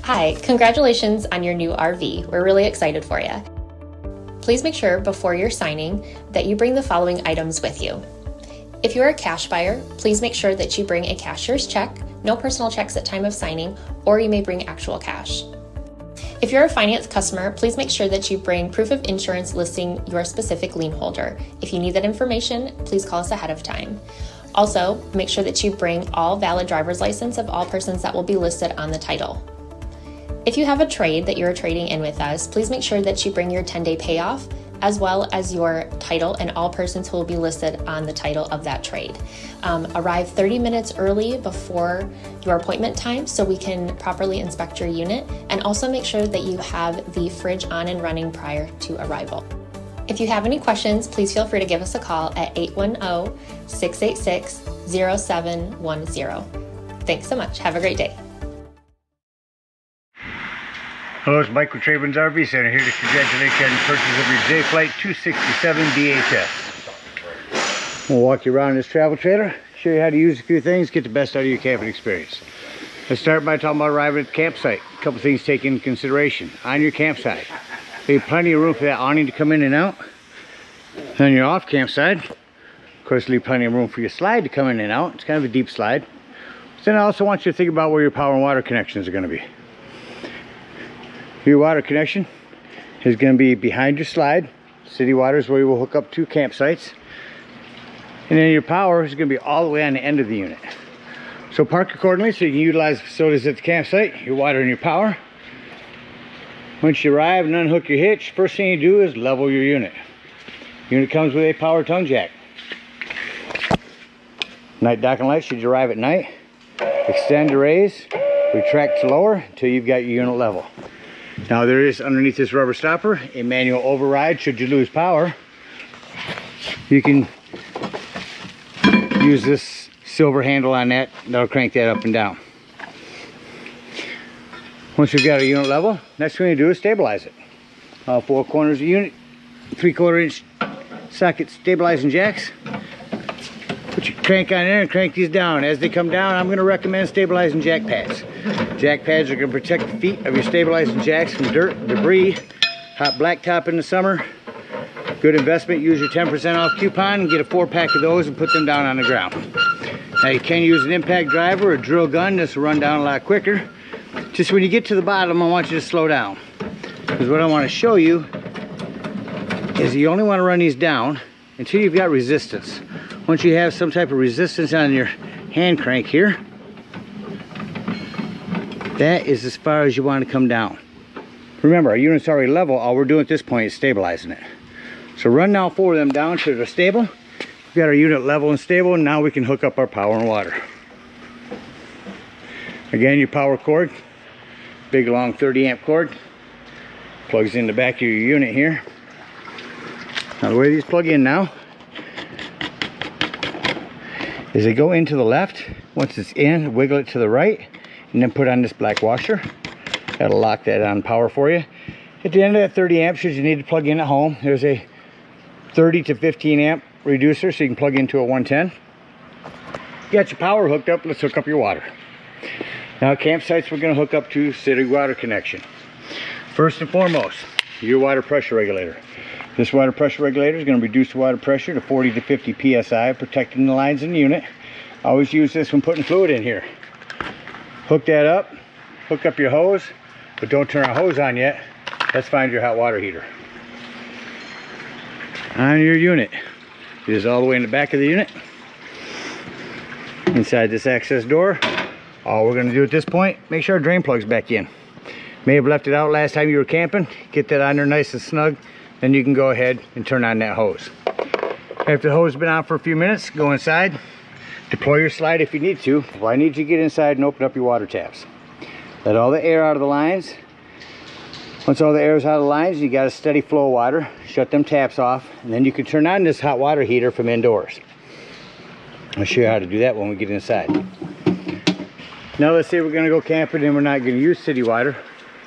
Hi, congratulations on your new RV. We're really excited for you. Please make sure before you're signing that you bring the following items with you. If you're a cash buyer, please make sure that you bring a cashier's check, no personal checks at time of signing, or you may bring actual cash. If you're a finance customer, please make sure that you bring proof of insurance listing your specific lien holder. If you need that information, please call us ahead of time. Also, make sure that you bring all valid driver's license of all persons that will be listed on the title. If you have a trade that you're trading in with us, please make sure that you bring your 10-day payoff as well as your title and all persons who will be listed on the title of that trade. Arrive 30 minutes early before your appointment time so we can properly inspect your unit, and also make sure that you have the fridge on and running prior to arrival. If you have any questions, please feel free to give us a call at 810-686-0710. Thanks so much. Have a great day. Hello, it's Mike with TradeWinds RV Center here to congratulate you on the purchase of your JAYFLIGHT 267 DHS. We'll walk you around this travel trailer, show you how to use a few things, get the best out of your camping experience. Let's start by talking about arriving at the campsite. A couple things to take into consideration. On your campsite, you have plenty of room for that awning to come in and out. On your off campsite, of course, leave plenty of room for your slide to come in and out. It's kind of a deep slide. Then I also want you to think about where your power and water connections are going to be. Your water connection is going to be behind your slide. City water is where you will hook up to campsites. And then your power is going to be all the way on the end of the unit. So park accordingly so you can utilize the facilities at the campsite, your water and your power. Once you arrive and unhook your hitch, first thing you do is level your unit. Unit comes with a power tongue jack. Night docking light should you arrive at night. Extend to raise, retract to lower until you've got your unit level. Now there is underneath this rubber stopper a manual override should you lose power. You can use this silver handle on that, that'll crank that up and down. Once you've got a unit level, next thing you do is stabilize it. All four corners of the unit, 3/4 inch socket stabilizing jacks. Put your crank on there and crank these down. As they come down, I'm going to recommend stabilizing jack pads. Jack pads are going to protect the feet of your stabilizing jacks from dirt, debris, hot blacktop in the summer. Good investment. Use your 10% off coupon and get a 4-pack of those and put them down on the ground. Now you can use an impact driver or a drill gun. This will run down a lot quicker. Just when you get to the bottom, I want you to slow down, because what I want to show you is you only want to run these down until you've got resistance. Once you have some type of resistance on your hand crank here, that is as far as you want to come down. Remember, our unit's already level. All we're doing at this point is stabilizing it. So run now 4 of them down to the stable. We've got our unit level and stable, and now we can hook up our power and water. Again, your power cord, big long 30 amp cord, plugs in the back of your unit here. Now the way these plug in now is they go into the left. Once it's in, wiggle it to the right, and then put on this black washer. That'll lock that on power for you. At the end of that 30 amps, should you need to plug in at home, there's a 30 to 15 amp reducer so you can plug into a 110. You got your power hooked up, let's hook up your water. Now campsites we're going to hook up to city water connection. First and foremost, your water pressure regulator. This water pressure regulator is going to reduce the water pressure to 40 to 50 psi, protecting the lines in the unit. Always use this when putting fluid in here. Hook that up, hook up your hose, but don't turn our hose on yet. Let's find your hot water heater. On your unit, it is all the way in the back of the unit. Inside this access door, all we're going to do at this point, make sure our drain plug's back in. May have left it out last time you were camping. Get that on there nice and snug. Then you can go ahead and turn on that hose. After the hose has been on for a few minutes, go inside. Deploy your slide if you need to. Well, I need you to get inside and open up your water taps. Let all the air out of the lines. Once all the air is out of the lines, you got a steady flow of water. Shut them taps off, and then you can turn on this hot water heater from indoors. I'll show you how to do that when we get inside. Now let's say we're going to go camping and we're not going to use city water.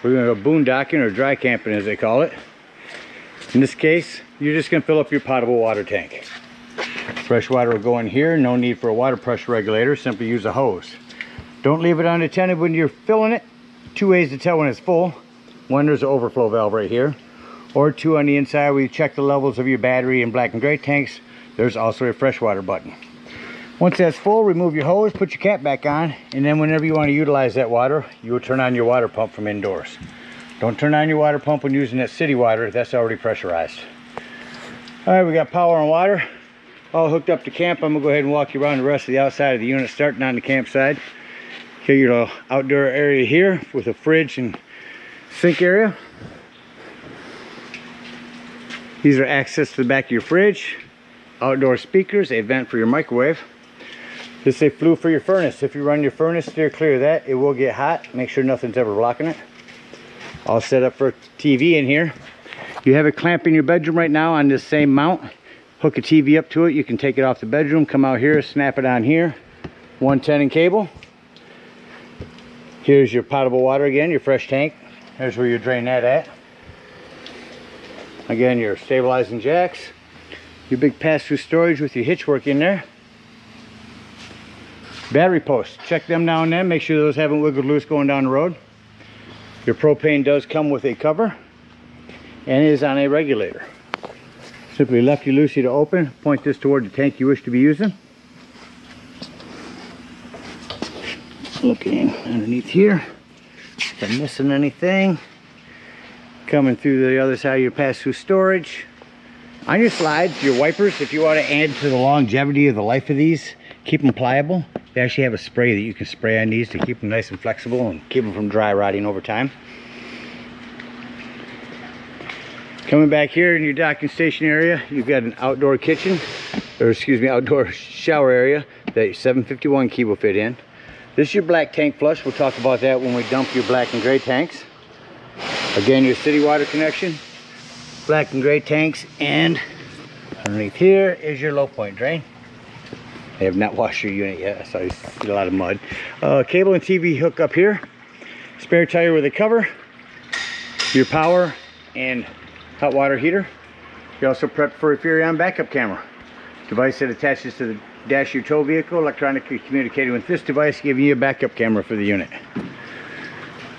We're going to go boondocking or dry camping as they call it. In this case, you're just going to fill up your potable water tank. Fresh water will go in here. No need for a water pressure regulator. Simply use a hose. Don't leave it unattended when you're filling it. two ways to tell when it's full. One, there's an overflow valve right here, or two, on the inside where you check the levels of your battery and black and gray tanks, there's also a freshwater button. Once that's full, remove your hose, put your cap back on, and then whenever you want to utilize that water, you will turn on your water pump from indoors. Don't turn on your water pump when using that city water, that's already pressurized. All right, we got power and water all hooked up to camp. I'm gonna go ahead and walk you around the rest of the outside of the unit, starting on the campsite. Here, your little outdoor area here with a fridge and sink area. These are access to the back of your fridge. Outdoor speakers, a vent for your microwave. This is a flue for your furnace. If you run your furnace, steer clear of that. It will get hot. Make sure nothing's ever blocking it. All set up for TV in here. You have a clamp in your bedroom right now on this same mount. Hook a TV up to it. You can take it off the bedroom, come out here, snap it on here. 110 in cable. Here's your potable water again, your fresh tank. There's where you drain that at. Again, your stabilizing jacks. Your big pass-through storage with your hitch work in there. Battery posts, check them now and then. Make sure those haven't wiggled loose going down the road. Your propane does come with a cover and is on a regulator. Simply lefty-loosey to open. Point this toward the tank you wish to be using. Looking underneath here. If I'm missing anything. Coming through the other side of your pass-through storage. On your slides, your wipers, if you want to add to the longevity of the life of these, keep them pliable. They actually have a spray that you can spray on these to keep them nice and flexible and keep them from dry rotting over time. Coming back here in your docking station area, you've got an outdoor kitchen, or excuse me, outdoor shower area that 751 key will fit in. This is your black tank flush. We'll talk about that when we dump your black and gray tanks. Again, your city water connection, black and gray tanks, and underneath here is your low point drain. I have not washed your unit yet. I saw you see a lot of mud. Cable and TV hook up here. Spare tire with a cover. Your power and hot water heater. You also prep for a Furrion backup camera. Device that attaches to the dash of your tow vehicle, electronically communicating with this device, giving you a backup camera for the unit.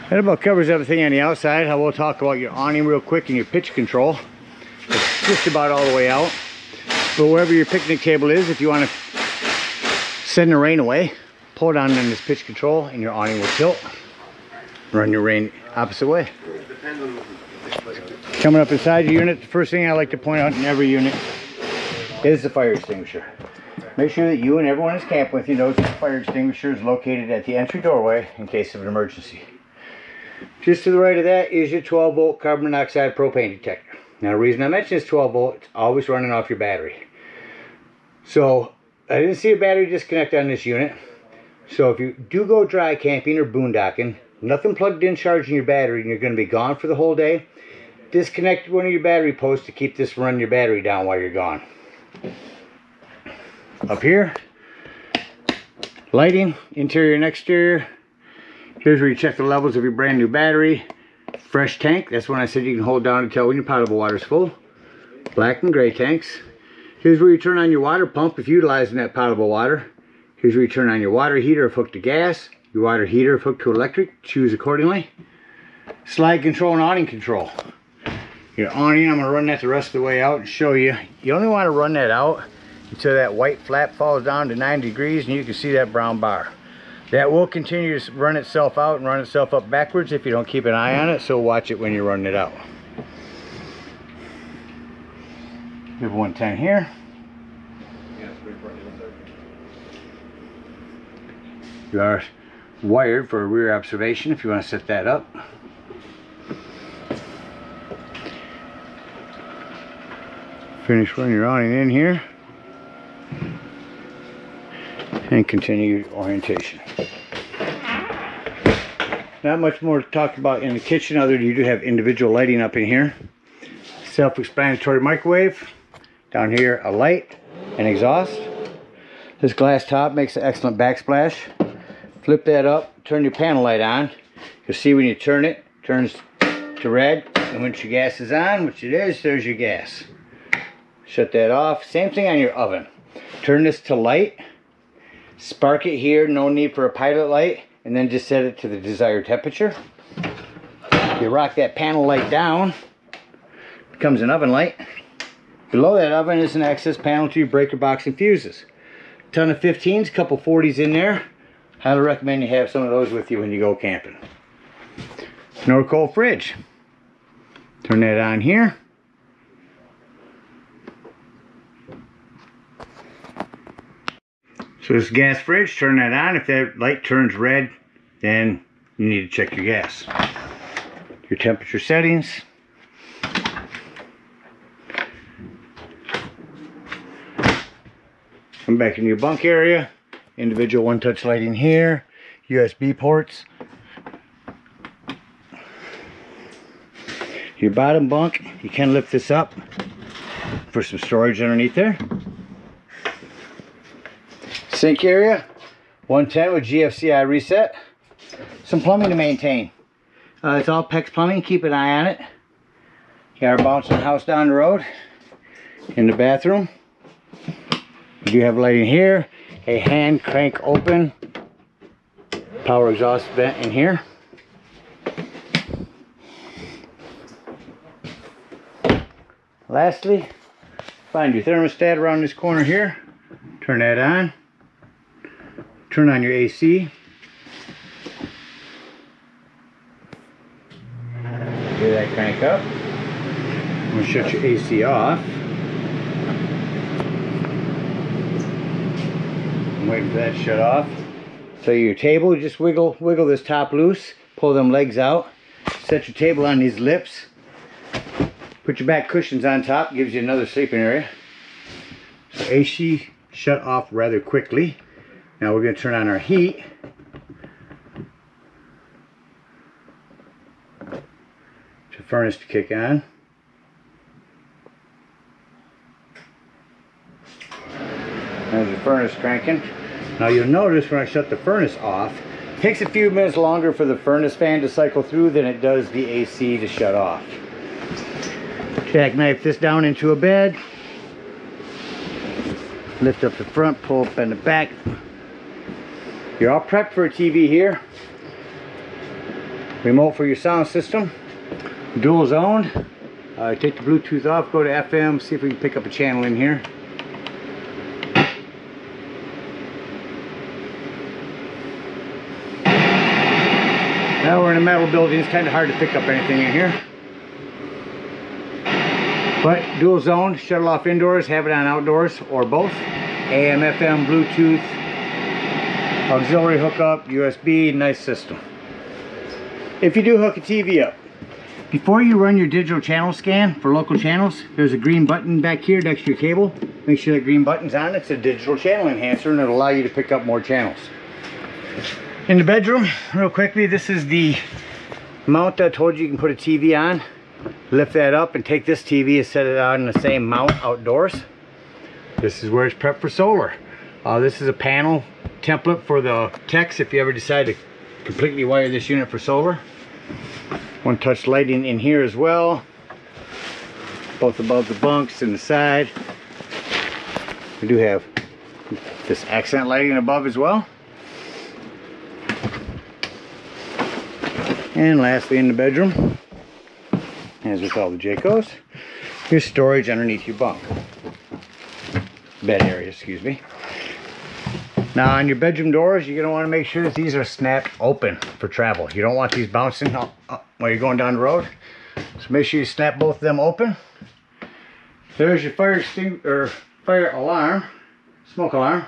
That about covers everything on the outside. I will talk about your awning real quick and your pitch control. It's just about all the way out. But wherever your picnic table is, if you want to send the rain away, pull it on in this pitch control and your awning will tilt. Run your rain opposite way. Coming up inside your unit, the first thing I like to point out in every unit is the fire extinguisher. Make sure that you and everyone who's camping with you knows that the fire extinguisher is located at the entry doorway in case of an emergency. Just to the right of that is your 12-volt carbon monoxide propane detector. Now the reason I mention this 12 volt, it's always running off your battery. So I didn't see a battery disconnect on this unit. So if you do go dry camping or boondocking, nothing plugged in charging your battery and you're going to be gone for the whole day, disconnect one of your battery posts to keep this running your battery down while you're gone. Up here, lighting, interior and exterior. Here's where you check the levels of your brand new battery. Fresh tank, that's when I said you can hold down and tell when your potable water is full. Black and gray tanks. Here's where you turn on your water pump if you're utilizing that potable water. Here's where you turn on your water heater if hooked to gas. Your water heater if hooked to electric, choose accordingly. Slide control and awning control. Your awning, I'm going to run that the rest of the way out and show you. You only want to run that out until that white flap falls down to 90 degrees and you can see that brown bar. That will continue to run itself out and run itself up backwards if you don't keep an eye on it, so watch it when you're running it out. You have 110 here. You are wired for a rear observation if you want to set that up. Finish running your awning in here. And continue your orientation. Not much more to talk about in the kitchen other than you do have individual lighting up in here. Self-explanatory microwave. Down here a light and exhaust. This glass top makes an excellent backsplash. Flip that up, turn your panel light on. You'll see when you turn it, it turns to red. And once your gas is on, which it is, there's your gas. Shut that off. Same thing on your oven. Turn this to light. Spark it here, no need for a pilot light, and then just set it to the desired temperature. You rock that panel light down, becomes an oven light. Below that oven is an access panel to your breaker box and fuses. Ton of 15s, couple 40s in there. Highly recommend you have some of those with you when you go camping. North cold fridge. Turn that on here. So this gas fridge, turn that on. If that light turns red, then you need to check your gas. Your temperature settings. Come back into your bunk area. Individual one-touch lighting here. USB ports. Your bottom bunk, you can lift this up for some storage underneath there. Sink area, 110 with GFCI reset. Some plumbing to maintain. It's all PEX plumbing, keep an eye on it. Got our bouncing house down the road. In the bathroom, we do have lighting here. A hand crank open power exhaust vent in here. Lastly, find your thermostat around this corner here. Turn that on. Turn on your AC. Get that crank up. I'm going to shut your AC off. I'm waiting for that to shut off. So your table, you just wiggle this top loose, pull them legs out, set your table on these lips. Put your back cushions on top, gives you another sleeping area. So AC shut off rather quickly. Now we're going to turn on our heat. The furnace to kick on. There's the furnace cranking. Now you'll notice when I shut the furnace off, it takes a few minutes longer for the furnace fan to cycle through than it does the AC to shut off. Jackknife this down into a bed. Lift up the front, pull up in the back. You're all prepped for a TV here. Remote for your sound system. Dual zone. Take the Bluetooth off, go to FM, see if we can pick up a channel in here. Now we're in a metal building, it's kind of hard to pick up anything in here. But dual zone, shuttle off indoors, have it on outdoors, or both. AM, FM, Bluetooth, auxiliary hookup, USB, nice system. If you do hook a TV up, before you run your digital channel scan for local channels, there's a green button back here next to your cable. Make sure that green button's on. It's a digital channel enhancer and it'll allow you to pick up more channels. In the bedroom, real quickly, this is the mount I told you can put a TV on. Lift that up and take this TV and set it on the same mount outdoors. This is where it's prepped for solar. This is a panel template for the techs if you ever decide to completely wire this unit for solar. One touch lighting in here as well, both above the bunks and the side. We do have this accent lighting above as well. And lastly, in the bedroom, as with all the Jaycos, here's storage underneath your bunk. Bed area, excuse me. Now on your bedroom doors, you're going to want to make sure that these are snapped open for travel. You don't want these bouncing up while you're going down the road. So make sure you snap both of them open. There's your fire alarm, smoke alarm,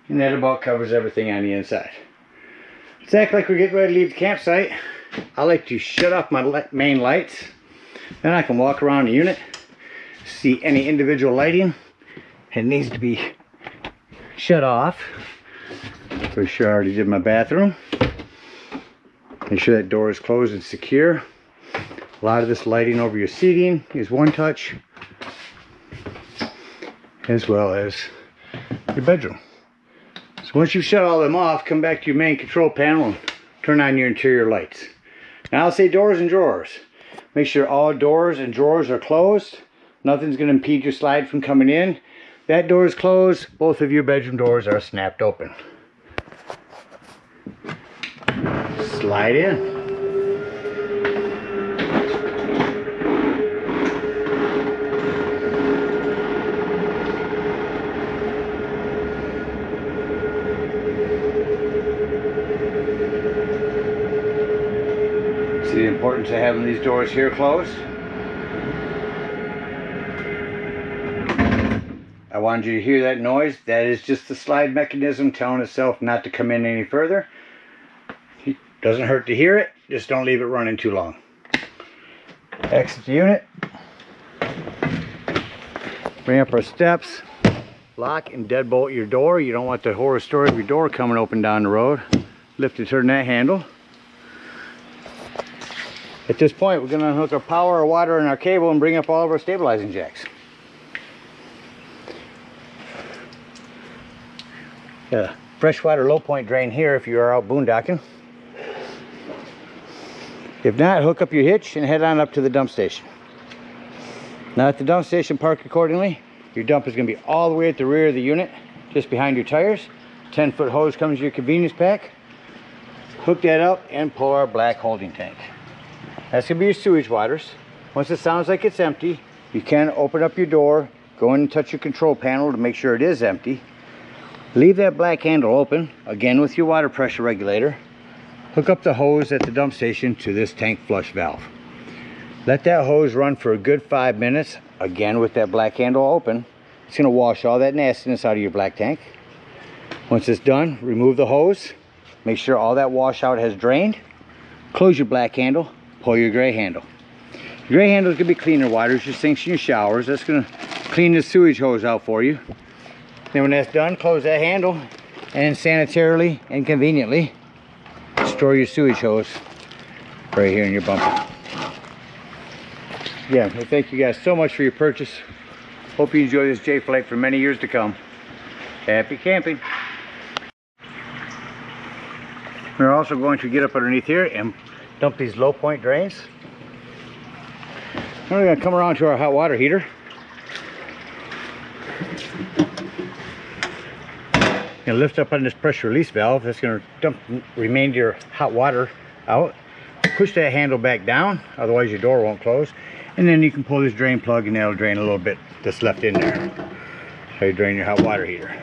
and that about covers everything on the inside. Let's act like we're getting ready to leave the campsite. I like to shut off my main lights. Then I can walk around the unit, see any individual lighting. It needs to be shut off. For sure, I already did my bathroom. Make sure that door is closed and secure. A lot of this lighting over your seating is one touch, as well as your bedroom. So once you've shut all them off, come back to your main control panel and turn on your interior lights. Now I'll say doors and drawers. Make sure all doors and drawers are closed. Nothing's going to impede your slide from coming in. That door is closed. Both of your bedroom doors are snapped open. Slide in. See the importance of having these doors here closed. I wanted you to hear that noise. That is just the slide mechanism telling itself not to come in any further. It doesn't hurt to hear it, just don't leave it running too long. Exit the unit. Bring up our steps. Lock and deadbolt your door. You don't want the horror story of your door coming open down the road. Lift and turn that handle. At this point, we're going to unhook our power, our water, and our cable and bring up all of our stabilizing jacks. Got a freshwater low point drain here if you are out boondocking. If not, hook up your hitch and head on up to the dump station. Now at the dump station, park accordingly. Your dump is going to be all the way at the rear of the unit, just behind your tires. 10-foot hose comes in your convenience pack. Hook that up and pull our black holding tank. That's going to be your sewage waters. Once it sounds like it's empty, you can open up your door, go in and touch your control panel to make sure it is empty. Leave that black handle open, again with your water pressure regulator. Hook up the hose at the dump station to this tank flush valve. Let that hose run for a good 5 minutes, again with that black handle open. It's going to wash all that nastiness out of your black tank. Once it's done, remove the hose. Make sure all that washout has drained. Close your black handle, pull your gray handle. Your gray handle is going to be cleaner water, your sinks and your showers. That's going to clean the sewage hose out for you. Then when that's done, close that handle and sanitarily and conveniently store your sewage hose right here in your bumper. Yeah, well, thank you guys so much for your purchase. Hope you enjoy this JAYFLIGHT for many years to come. Happy camping. We're also going to get up underneath here and dump these low point drains. Then we're going to come around to our hot water heater. And lift up on this pressure release valve. That's going to dump remainder hot water out. Push that handle back down, otherwise your door won't close. And then you can pull this drain plug and that'll drain a little bit that's left in there. So you drain your hot water heater.